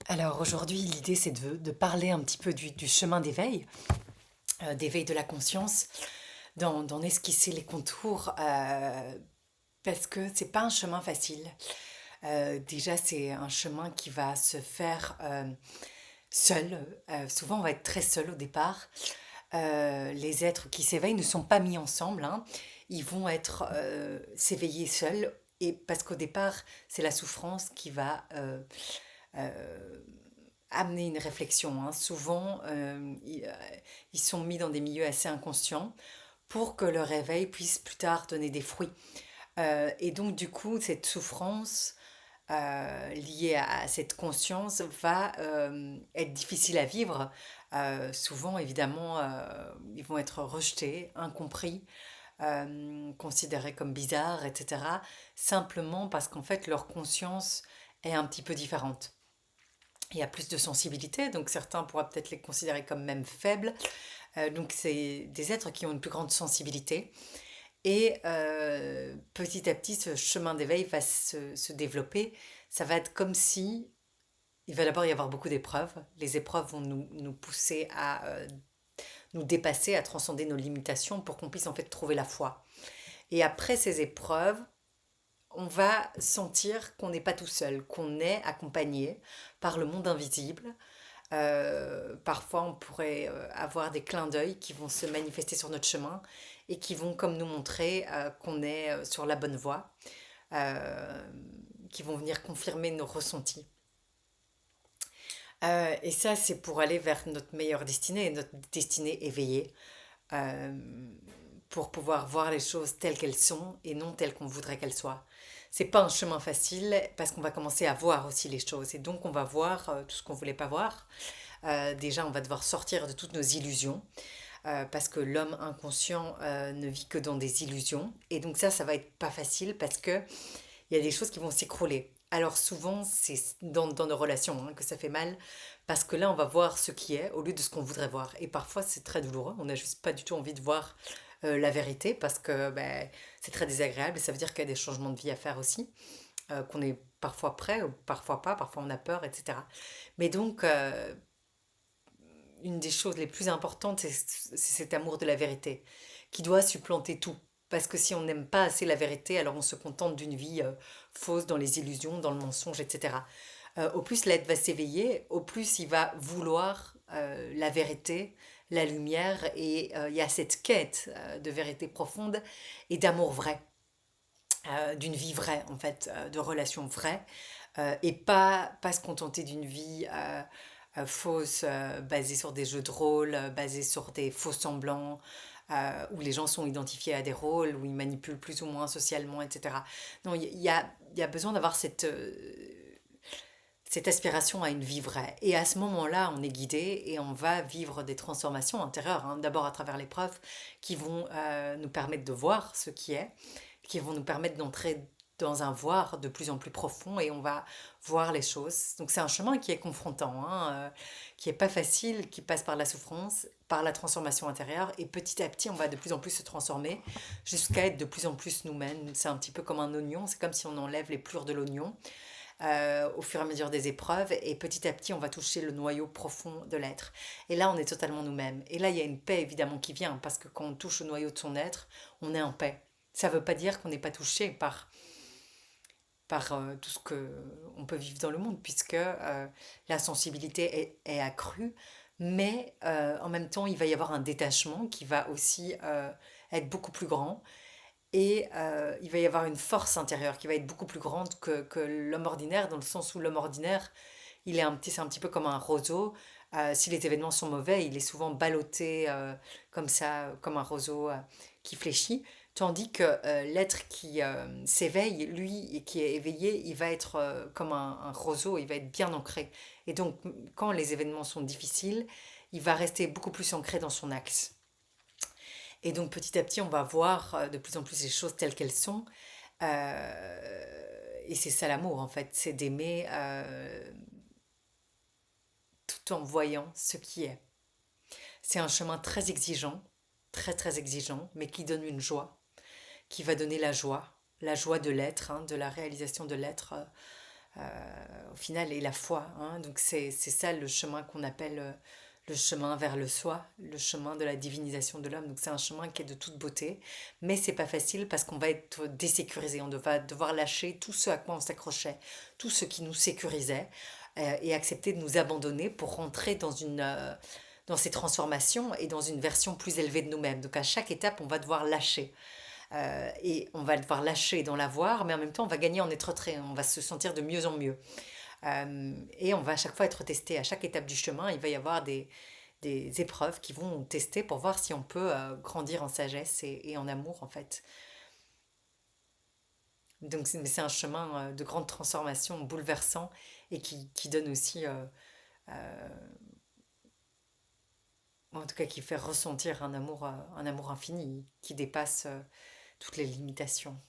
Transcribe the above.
Alors aujourd'hui, l'idée c'est de parler un petit peu du chemin d'éveil, d'éveil de la conscience, d'en esquisser les contours, parce que c'est pas un chemin facile. Déjà, c'est un chemin qui va se faire seul. Souvent, on va être très seul au départ. Les êtres qui s'éveillent ne sont pas mis ensemble, hein. Ils vont être s'éveiller seuls. Et parce qu'au départ, c'est la souffrance qui va euh, amener une réflexion, hein. Souvent, ils sont mis dans des milieux assez inconscients pour que le réveil puisse plus tard donner des fruits. Et donc, du coup, cette souffrance liée à cette conscience va être difficile à vivre. Souvent, évidemment, ils vont être rejetés, incompris, considérés comme bizarres, etc. Simplement parce qu'en fait, leur conscience est un petit peu différente. Il y a plus de sensibilité, donc certains pourraient peut-être les considérer comme même faibles. Donc c'est des êtres qui ont une plus grande sensibilité. Et petit à petit, ce chemin d'éveil va se développer. Ça va être comme si il va d'abord y avoir beaucoup d'épreuves. Les épreuves vont nous pousser à nous dépasser, à transcender nos limitations pour qu'on puisse en fait trouver la foi. Et après ces épreuves, on va sentir qu'on n'est pas tout seul, qu'on est accompagné par le monde invisible. Parfois, on pourrait avoir des clins d'œil qui vont se manifester sur notre chemin et qui vont comme nous montrer qu'on est sur la bonne voie, euh, qui vont venir confirmer nos ressentis. Et ça, c'est pour aller vers notre meilleure destinée, notre destinée éveillée, euh, pour pouvoir voir les choses telles qu'elles sont et non telles qu'on voudrait qu'elles soient. C'est pas un chemin facile parce qu'on va commencer à voir aussi les choses et donc on va voir tout ce qu'on voulait pas voir. Déjà, on va devoir sortir de toutes nos illusions parce que l'homme inconscient ne vit que dans des illusions et donc ça va être pas facile parce que il y a des choses qui vont s'écrouler. Alors souvent, c'est dans nos relations hein, que ça fait mal, parce que là, on va voir ce qui est au lieu de ce qu'on voudrait voir. Et parfois, c'est très douloureux, on n'a juste pas du tout envie de voir la vérité, parce que ben, c'est très désagréable, et ça veut dire qu'il y a des changements de vie à faire aussi, qu'on est parfois prêt, ou parfois pas, parfois on a peur, etc. Mais donc, une des choses les plus importantes, c'est cet amour de la vérité, qui doit supplanter tout. Parce que si on n'aime pas assez la vérité, alors on se contente d'une vie fausse dans les illusions, dans le mensonge, etc. Au plus l'être va s'éveiller, au plus il va vouloir la vérité, la lumière, et il y a cette quête de vérité profonde et d'amour vrai, d'une vie vraie en fait, de relations vraies, et pas se contenter d'une vie fausse, basée sur des jeux de rôle, basée sur des faux semblants, où les gens sont identifiés à des rôles, où ils manipulent plus ou moins socialement, etc. Non, il y a besoin d'avoir cette aspiration à une vie vraie. Et à ce moment-là, on est guidé et on va vivre des transformations intérieures, hein. D'abord à travers l'épreuve qui vont nous permettre de voir ce qui est, qui vont nous permettre d'entrer dans un voir de plus en plus profond et on va voir les choses. Donc c'est un chemin qui est confrontant, hein, qui est pas facile, qui passe par la souffrance, par la transformation intérieure et petit à petit on va de plus en plus se transformer jusqu'à être de plus en plus nous-mêmes. C'est un petit peu comme un oignon, c'est comme si on enlève les plures de l'oignon au fur et à mesure des épreuves et petit à petit on va toucher le noyau profond de l'être. Et là on est totalement nous-mêmes. Et là il y a une paix évidemment qui vient parce que quand on touche au noyau de son être, on est en paix. Ça ne veut pas dire qu'on n'est pas touché par tout ce que on peut vivre dans le monde, puisque la sensibilité est accrue, mais en même temps, il va y avoir un détachement qui va aussi être beaucoup plus grand, et il va y avoir une force intérieure qui va être beaucoup plus grande que l'homme ordinaire, dans le sens où l'homme ordinaire, c'est un petit peu comme un roseau. Si les événements sont mauvais, il est souvent ballotté comme ça, comme un roseau qui fléchit. Tandis que l'être qui s'éveille, lui, et qui est éveillé, il va être comme un roseau, il va être bien ancré. Et donc, quand les événements sont difficiles, il va rester beaucoup plus ancré dans son axe. Et donc, petit à petit, on va voir de plus en plus les choses telles qu'elles sont. Et c'est ça l'amour, en fait, c'est d'aimer tout en voyant ce qui est. C'est un chemin très exigeant, très très exigeant, mais qui donne une joie, qui va donner la joie de l'être, hein, de la réalisation de l'être au final, et la foi, hein. Donc c'est ça le chemin qu'on appelle le chemin vers le soi, le chemin de la divinisation de l'homme. Donc c'est un chemin qui est de toute beauté, mais c'est pas facile parce qu'on va être désécurisé, on va devoir lâcher tout ce à quoi on s'accrochait, tout ce qui nous sécurisait, et accepter de nous abandonner pour rentrer dans ces transformations et dans une version plus élevée de nous-mêmes. Donc à chaque étape, on va devoir lâcher. Et on va devoir lâcher dans l'avoir, mais en même temps, on va gagner en être trait, on va se sentir de mieux en mieux. Et on va à chaque fois être testé. À chaque étape du chemin, il va y avoir des épreuves qui vont nous tester pour voir si on peut grandir en sagesse et en amour, en fait. Donc, mais c'est un chemin de grande transformation, bouleversant, et qui donne aussi, euh, en tout cas, qui fait ressentir un amour infini, qui dépasse toutes les limitations.